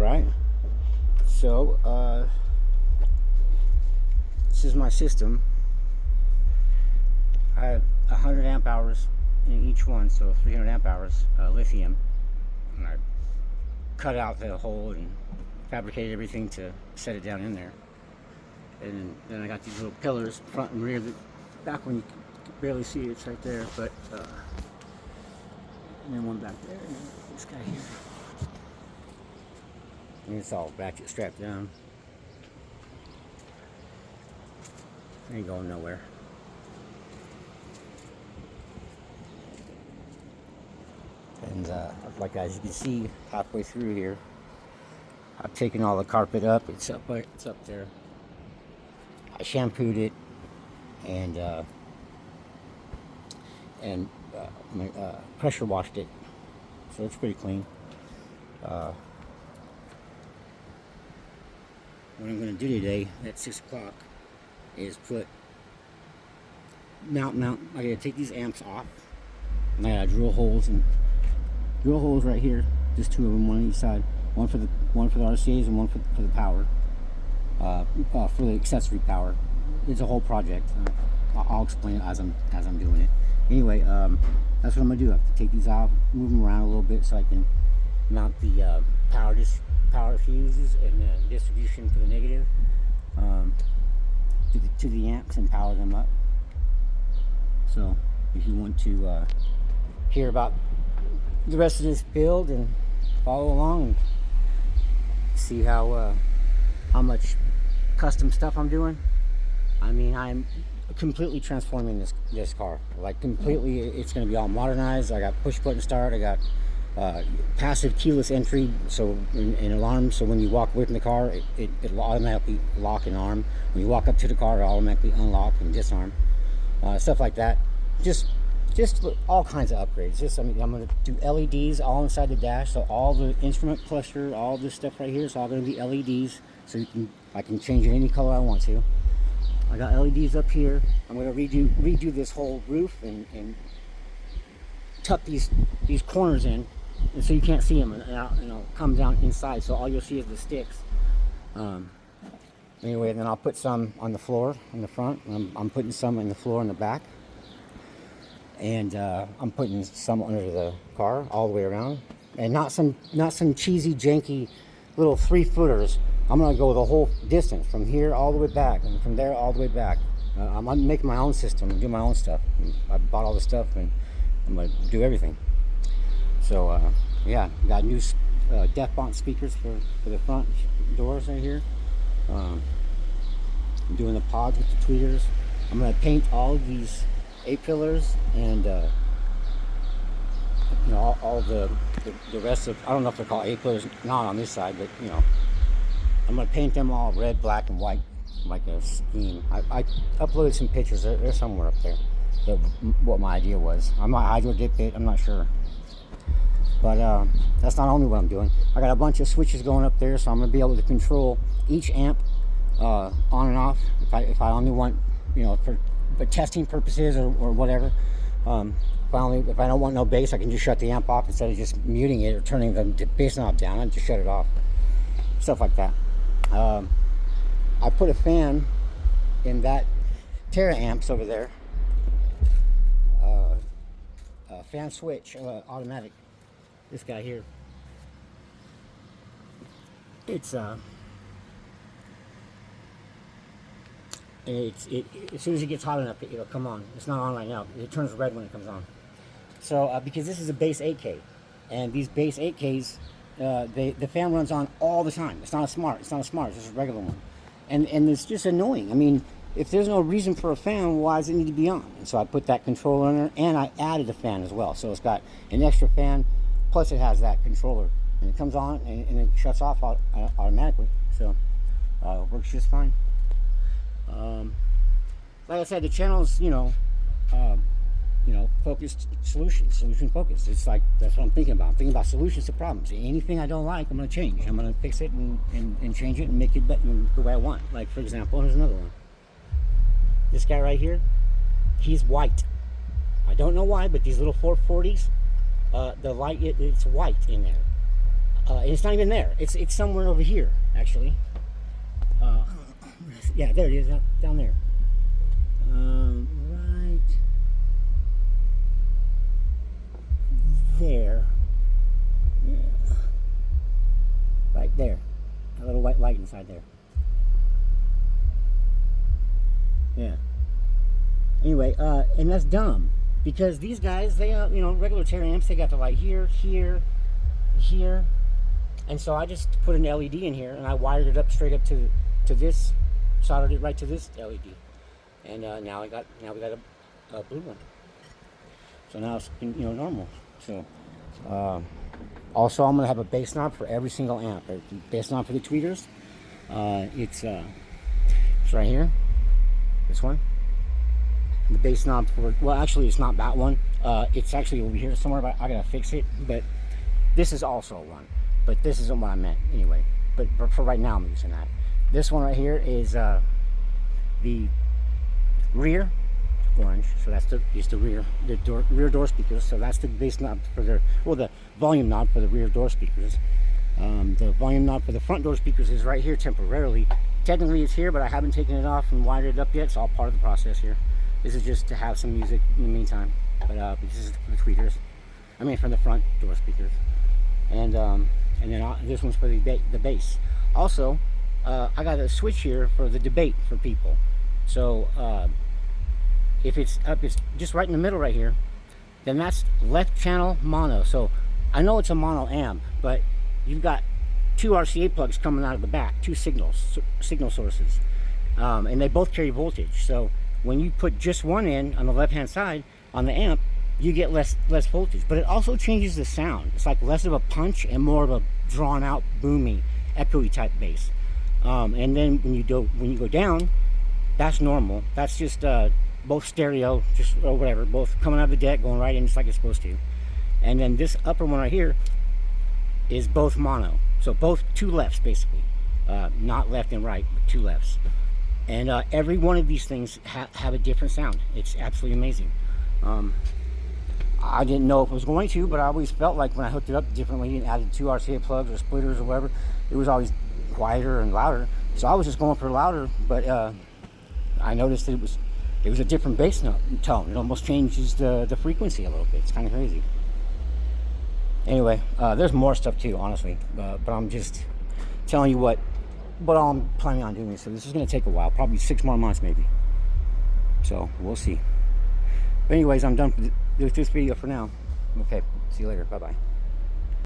right. So this is my system. I have 100 amp hours in each one, so 300 amp hours lithium. And I cut out the hole and fabricated everything to set it down in there. And then I got these little pillars, front and rear. The back one you can barely see it, it's right there. But and then one back there, and this guy here. And it's all ratchet strapped down. Ain't going nowhere. And like as you can see, halfway through here, I've taken all the carpet up. It's up there. I shampooed it and pressure washed it, so it's pretty clean. What I'm going to do today at 6 o'clock is mount. I gotta take these amps off, and I gotta drill holes right here. Just 2 of them, one on each side. One for the RCA's and one for the power. For the accessory power. It's a whole project. I'll explain it as I'm doing it. Anyway, that's what I'm gonna do. I have to take these off, move them around a little bit so I can mount the power fuses and the distribution for the negative to the amps and power them up. So if you want to hear about the rest of this build and follow along and see how much custom stuff I'm doing, I mean, I'm completely transforming this car. Like completely, it's going to be all modernized. I got push button start. I got passive keyless entry, so an alarm. So when you walk away from the car, it automatically lock and arm. When you walk up to the car, it automatically unlock and disarm. Stuff like that. Just all kinds of upgrades. I'm going to do LEDs all inside the dash. So all the instrument cluster, all this stuff right here, is all going to be LEDs. So I can change it any color I want to. I got LEDs up here. I'm going to redo this whole roof and tuck these corners in, and so you can't see them, and I'll come down inside, so all you'll see is the sticks. Anyway, then I'll put some on the floor in the front. I'm putting some on the floor in the back, and I'm putting some under the car all the way around, and not some cheesy janky little 3-footers. I'm gonna go the whole distance from here all the way back, and from there all the way back. I'm making my own system and do my own stuff. I bought all the stuff, and I'm gonna do everything. So yeah, got new deaf bond speakers for the front doors right here. I'm doing the pods with the tweeters. I'm gonna paint all of these A-pillars and all the rest of, I don't know if they're called A-pillars, not on this side, but I'm going to paint them all red, black, and white, like a scheme. I uploaded some pictures. They're somewhere up there. What my idea was. I might hydro dip it. I'm not sure. But that's not only what I'm doing. I got a bunch of switches going up there, so I'm going to be able to control each amp on and off. If I only want, for testing purposes or whatever. If I don't want no bass, I can just shut the amp off instead of just muting it or turning the bass knob down. I just shut it off. Stuff like that. I put a fan in that Terra amps over there. Fan switch, automatic. This guy here. It's as soon as it gets hot enough, it'll come on. It's not on right now. It turns red when it comes on. So because this is a base 8K, and these base 8Ks. The fan runs on all the time. It's not a smart. It's just a regular one, and it's just annoying. I mean, if there's no reason for a fan, why does it need to be on? And so I put that controller in there, and I added a fan as well. So it's got an extra fan, plus it has that controller, and it comes on and it shuts off automatically. So it works just fine. Like I said, the channel's focused solution focused. It's like, that's what I'm thinking about. I'm thinking about solutions to problems. Anything I don't like, I'm going to change. I'm going to fix it and change it and make it better the way I want. Like, for example, here's another one. This guy right here, he's white. I don't know why, but these little 440s, the light, it's white in there. And it's not even there. It's somewhere over here, actually. Yeah, there it is, down there. Right there. Yeah. Right there. A little white light inside there. Yeah. Anyway, and that's dumb because these guys, they regular Terry amps, they got the light here, here, here, and so I just put an LED in here and I wired it up straight up to this, soldered it right to this LED, and now we got a blue one. So now it's normal. So also I'm gonna have a bass knob for every single amp. A bass knob for the tweeters. It's right here. This one. The bass knob for, well, actually it's not that one. It's actually over here somewhere, but I gotta fix it. But this is also one. But this isn't what I meant anyway. But for right now I'm using that. This one right here is the rear orange. So that's the rear door speakers. So that's the bass knob for the volume knob for the rear door speakers. The volume knob for the front door speakers is right here temporarily. Technically it's here, but I haven't taken it off and wired it up yet. It's all part of the process here. This is just to have some music in the meantime. But this is for the tweeters. I mean, from the front door speakers. And then this one's for the bass. Also, I got a switch here for the debate for people. So if it's up, it's just right in the middle right here. Then that's left channel mono. So I know it's a mono amp, but you've got 2 RCA plugs coming out of the back, 2 signal sources, and they both carry voltage. So when you put just one in on the left hand side on the amp, you get less voltage, but it also changes the sound. It's like less of a punch and more of a drawn out, boomy, echoey type bass. And then when you go down, that's normal. That's just both stereo, or whatever, both coming out of the deck, going right in just like it's supposed to. And then this upper one right here is both mono. So both 2 lefts basically, not left and right, but 2 lefts. And every one of these things have a different sound. It's absolutely amazing. I didn't know if it was going to, but I always felt like when I hooked it up differently and added 2 RCA plugs or splitters or whatever, it was always quieter and louder. So I was just going for louder, but I noticed that it was a different bass tone. It almost changes the frequency a little bit. It's kind of crazy. Anyway, there's more stuff too, honestly, but I'm just telling you what I'm planning on doing. So this is going to take a while, probably 6 more months maybe. So we'll see. But anyways, I'm done with this video for now. Okay, see you later. Bye-bye.